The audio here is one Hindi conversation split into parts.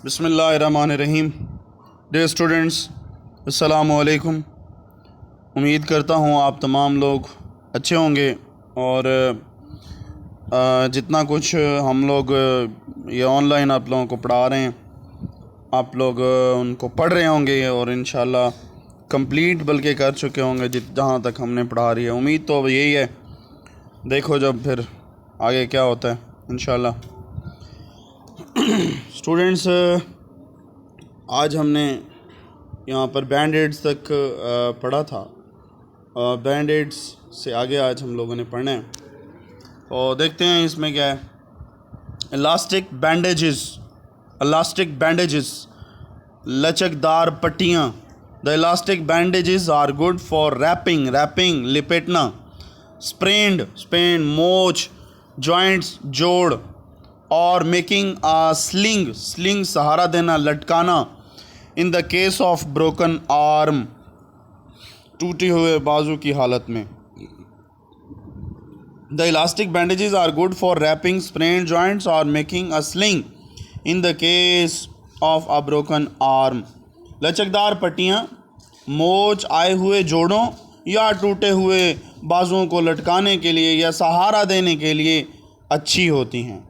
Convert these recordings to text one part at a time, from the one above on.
बिस्मिल्लाहिर्रहमानिर्रहीम। डियर स्टूडेंट्स, अस्सलामु अलैकुम। उम्मीद करता हूँ आप तमाम लोग अच्छे होंगे और जितना कुछ हम लोग ये ऑनलाइन आप लोगों को पढ़ा रहे हैं आप लोग उनको पढ़ रहे होंगे और इंशाल्लाह कंप्लीट बल्कि कर चुके होंगे जहाँ तक हमने पढ़ा रही है। उम्मीद तो अब यही है, देखो जब फिर आगे क्या होता है इंशाल्लाह। स्टूडेंट्स, आज हमने यहाँ पर बैंड एड्स तक पढ़ा था। बैंड एड्स से आगे आज हम लोगों ने पढ़ना है और देखते हैं इसमें क्या है। इलास्टिक बैंडेजेस, लचकदार पट्टियाँ। The elastic bandages are good for wrapping लिपेटना, स्प्रेंड मोच, जॉइंट्स जोड़, और मेकिंग आ स्लिंग सहारा देना, लटकाना। In the case of broken arm, टूटे हुए बाजू की हालत में। The elastic bandages are good for wrapping sprained joints और making a sling in the case of a broken arm. लचकदार पट्टियाँ मोच आए हुए जोड़ों या टूटे हुए बाजुओं को लटकाने के लिए या सहारा देने के लिए अच्छी होती हैं।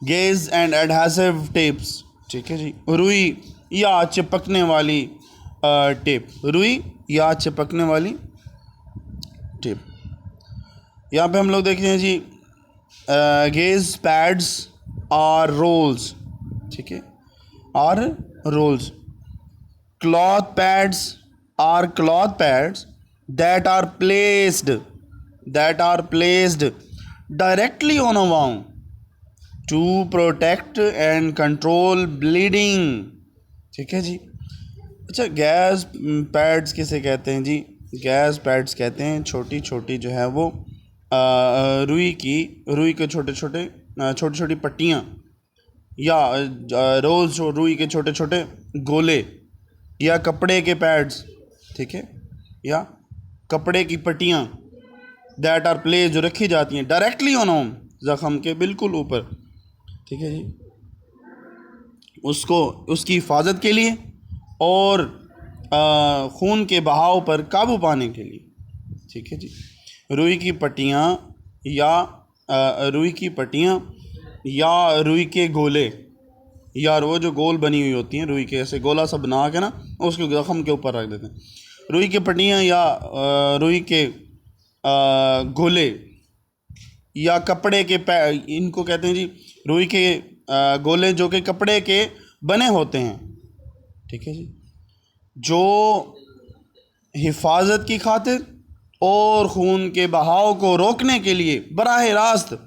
गेज एंड एडहेसिव टेप्स, ठीक है जी। रुई या चिपकने वाली टेप, रुई या चिपकने वाली टेप। यहाँ पे हम लोग देखते हैं जी, गेज पैड्स और रोल्स, ठीक है, और rolls. Cloth pads that are placed directly on a wound to protect and control bleeding, ठीक है जी। अच्छा, गैस पैड्स किसे कहते हैं जी? गैस पैड्स कहते हैं छोटी छोटी जो है वो रुई के छोटे छोटी पट्टियाँ, या रोज जो रुई के छोटे छोटे गोले, या कपड़े के पैड्स, ठीक है, या कपड़े की पट्टियाँ। दैट आर प्लेस, जो रखी जाती हैं डायरेक्टली ऑन होम, ज़ख़म के बिल्कुल ऊपर, ठीक है जी, उसकी हिफाजत के लिए और खून के बहाव पर काबू पाने के लिए, ठीक है जी। रुई की पट्टियाँ या रुई के गोले, या वो जो गोल बनी हुई होती हैं रुई के, ऐसे गोला सा बना के ना उसके ज़ख़म के ऊपर रख देते हैं। रुई की पट्टियाँ या रुई के गोले या कपड़े के इनको कहते हैं जी रुई के गोले, जो कि कपड़े के बने होते हैं, ठीक है जी, जो हिफाजत की खातिर और खून के बहाव को रोकने के लिए बराह रास्त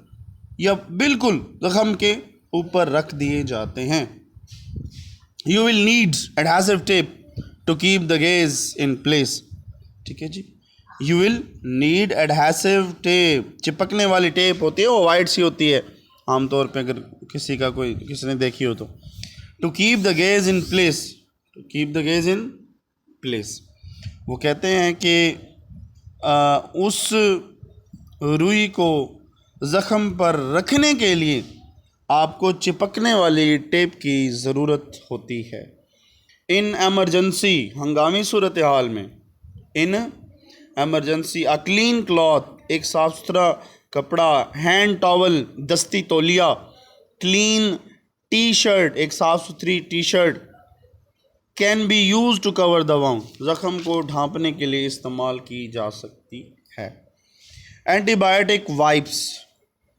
या बिल्कुल ज़ख़म के ऊपर रख दिए जाते हैं। You will need adhesive tape to keep the gauze in place, ठीक है जी। You will need adhesive tape, चिपकने वाली टेप होती है, वो वाइट सी होती है आमतौर पे, अगर किसी ने देखी हो तो। To keep the gauze in place, वो कहते हैं कि उस रुई को ज़ख़म पर रखने के लिए आपको चिपकने वाली टेप की ज़रूरत होती है। इन एमरजेंसी, हंगामी सूरत हाल में, in emergency, a clean cloth, एक साफ़ सुथरा कपड़ा, हैंड टॉवल, दस्ती तौलिया, क्लीन टी शर्ट, एक साफ़ सुथरी T shirt, can be used to cover the wound, ज़ख़म को ढांपने के लिए इस्तेमाल की जा सकती है। एंटीबायोटिक वाइप्स,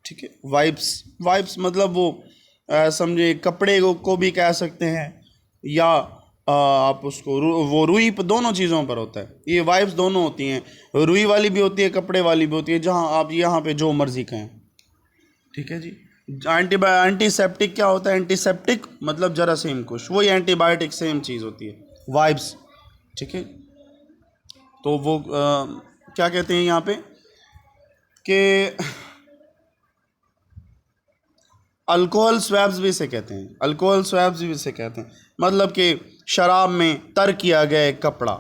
ठीक है, वाइप्स मतलब वो समझे कपड़े को भी कह सकते हैं, या आप उसको वो रुई पर, दोनों चीज़ों पर होता है। ये वाइप्स दोनों होती हैं, रुई वाली भी होती है, कपड़े वाली भी होती है, जहाँ आप यहाँ पे जो मर्ज़ी कहें, ठीक है जी। एंटीसेप्टिक क्या होता है? एंटीसेप्टिक मतलब जरासीम कुश, वही एंटीबायोटिक सेम चीज़ होती है, वाइप्स, ठीक है। तो वो क्या कहते हैं यहाँ पे कि अल्कोहल स्वैब्स भी इसे कहते हैं, मतलब कि शराब में तर किया गया एक कपड़ा,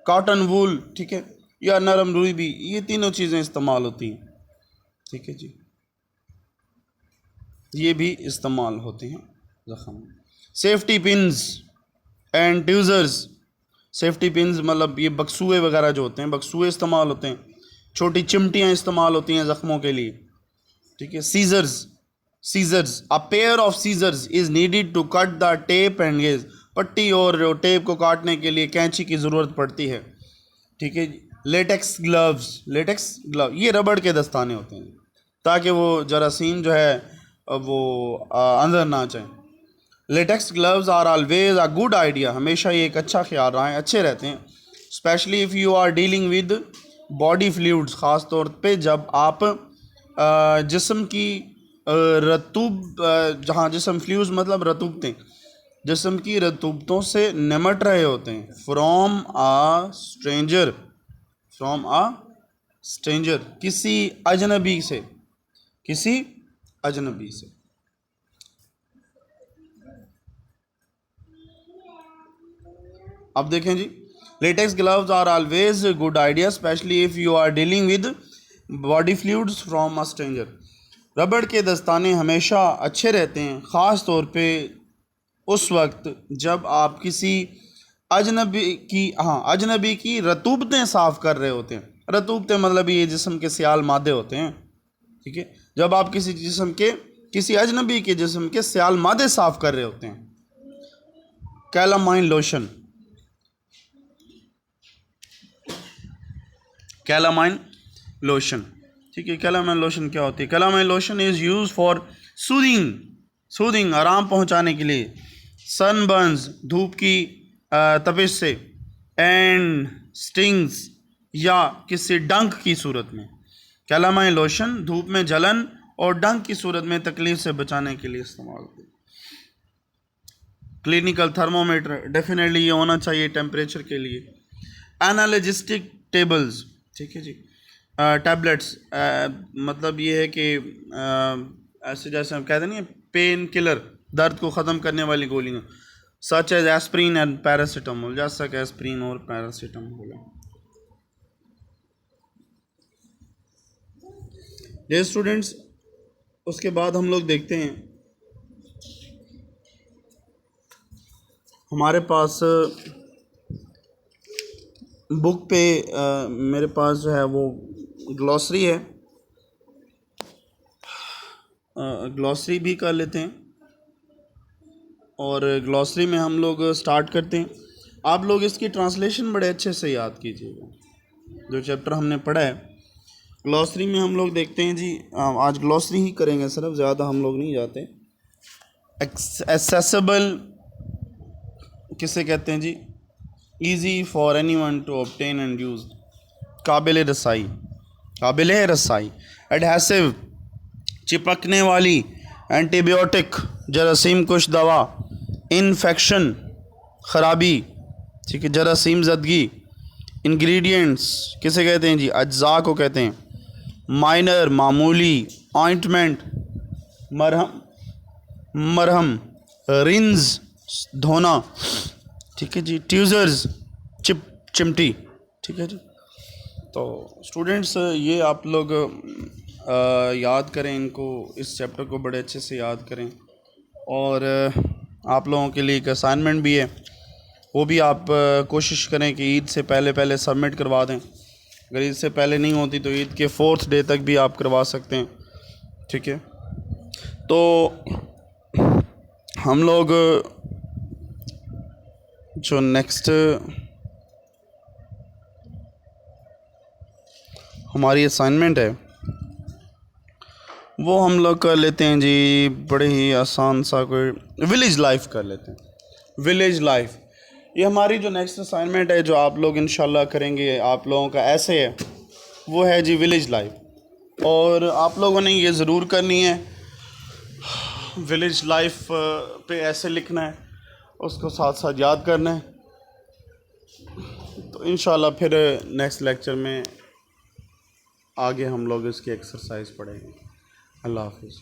कॉटन वूल, ठीक है, या नरम रुई भी, ये तीनों चीज़ें इस्तेमाल होती हैं, ठीक है जी। ये भी इस्तेमाल होते हैं ज़ख़म। Safety pins and tweezers, safety pins मतलब ये बक्सूए वगैरह जो होते हैं, बक्सूए इस्तेमाल होते हैं। छोटी चिमटियाँ इस्तेमाल होती हैं ज़ख्मों के लिए, ठीक है। Scissors, a pair of scissors is needed to cut the tape and gauze, पट्टी और टेप को काटने के लिए कैंची की ज़रूरत पड़ती है, ठीक है। लेटेक्स ग्लव, ये रबड़ के दस्ताने होते हैं ताकि वो जरासीम जो है वो अंदर ना जाए। Latex gloves are always a good idea, हमेशा ये एक अच्छा ख्याल रहा है, अच्छे रहते हैं। Specially if you are dealing with body fluids, ख़ास तौर पे जब आप जिस्म की जहाँ जिस्म फ्लूइड्स मतलब रतूबतें, जिस्म की रतूबतों से निमट रहे होते हैं। फ्रॉम आ स्ट्रेंजर, किसी अजनबी से। अब देखें जी, latex gloves are always good idea especially if you are dealing with body fluids from a stranger. रबड़ के दस्ताने हमेशा अच्छे रहते हैं, ख़ास तौर पे उस वक्त जब आप किसी अजनबी की रतूबतें साफ़ कर रहे होते हैं। रतूबतें मतलब ये जिस्म के सियाल मादे होते हैं, ठीक है। जब आप किसी अजनबी के जिस्म के सियाल मादे साफ़ कर रहे होते हैं। कैलामाइन लोशन, ठीक है। कैलामाइन लोशन क्या होती है? Calamine lotion is use for soothing, आराम पहुंचाने के लिए। सनबर्न्स, धूप की तपिश से। एंड स्टिंग्स, या किसी डंक की सूरत में। कैलामाइन लोशन धूप में जलन और डंक की सूरत में तकलीफ से बचाने के लिए इस्तेमाल होती है। क्लिनिकल थर्मोमीटर डेफिनेटली ये होना चाहिए टेम्परेचर के लिए। एनालिजिस्टिक टेबल्स, ठीक है जी, टैबलेट्स, मतलब ये है कि ऐसे जैसे हम कहते नहीं, पेन किलर, दर्द को ख़त्म करने वाली गोलियाँ, such as aspirin and paracetamol, जैसा कि एस्प्रिन और पैरासीटामोल है। ये स्टूडेंट्स, उसके बाद हम लोग देखते हैं हमारे पास बुक पे मेरे पास जो है वो ग्लॉसरी है, ग्लॉसरी भी कर लेते हैं। और ग्लॉसरी में हम लोग स्टार्ट करते हैं। आप लोग इसकी ट्रांसलेशन बड़े अच्छे से याद कीजिएगा, जो चैप्टर हमने पढ़ा है। ग्लॉसरी में हम लोग देखते हैं जी, आज ग्लॉसरी ही करेंगे सिर्फ, ज़्यादा हम लोग नहीं जाते। एक्सेसिबल किसे कहते हैं जी? Easy for anyone to obtain and use, काबिल रसाई। एडहेसिव, चिपकने वाली। एंटीबायोटिक, जरासीम कुश दवा। इन्फेक्शन, खराबी, ठीक है, जरासीम ज़दगी। इंग्रेडिएंट्स किसे कहते हैं जी? अज्जा को कहते हैं। माइनर, मामूली। ऑइंटमेंट, मरहम। रिंस, धोना, ठीक है जी। ट्यूज़र्स, चिमटी, ठीक है जी। तो स्टूडेंट्स, ये आप लोग याद करें इनको, इस चैप्टर को बड़े अच्छे से याद करें। और आप लोगों के लिए एक असाइनमेंट भी है, वो भी आप कोशिश करें कि ईद से पहले सबमिट करवा दें। अगर ईद से पहले नहीं होती तो ईद के 4th डे तक भी आप करवा सकते हैं, ठीक है। तो हम लोग जो नेक्स्ट हमारी असाइनमेंट है वो हम लोग कर लेते हैं जी, बड़े ही आसान सा कोई विलेज लाइफ कर लेते हैं। विलेज लाइफ, ये हमारी जो नेक्स्ट असाइनमेंट है, जो आप लोग इंशाल्लाह करेंगे, आप लोगों का ऐसे है वो है जी विलेज लाइफ। और आप लोगों ने ये ज़रूर करनी है, विलेज लाइफ पे ऐसे लिखना है, उसको साथ साथ याद करना है। तो इंशाल्लाह फिर नेक्स्ट लेक्चर में आगे हम लोग इसकी एक्सरसाइज पढ़ेंगे। अल्लाह हाफ़िज़।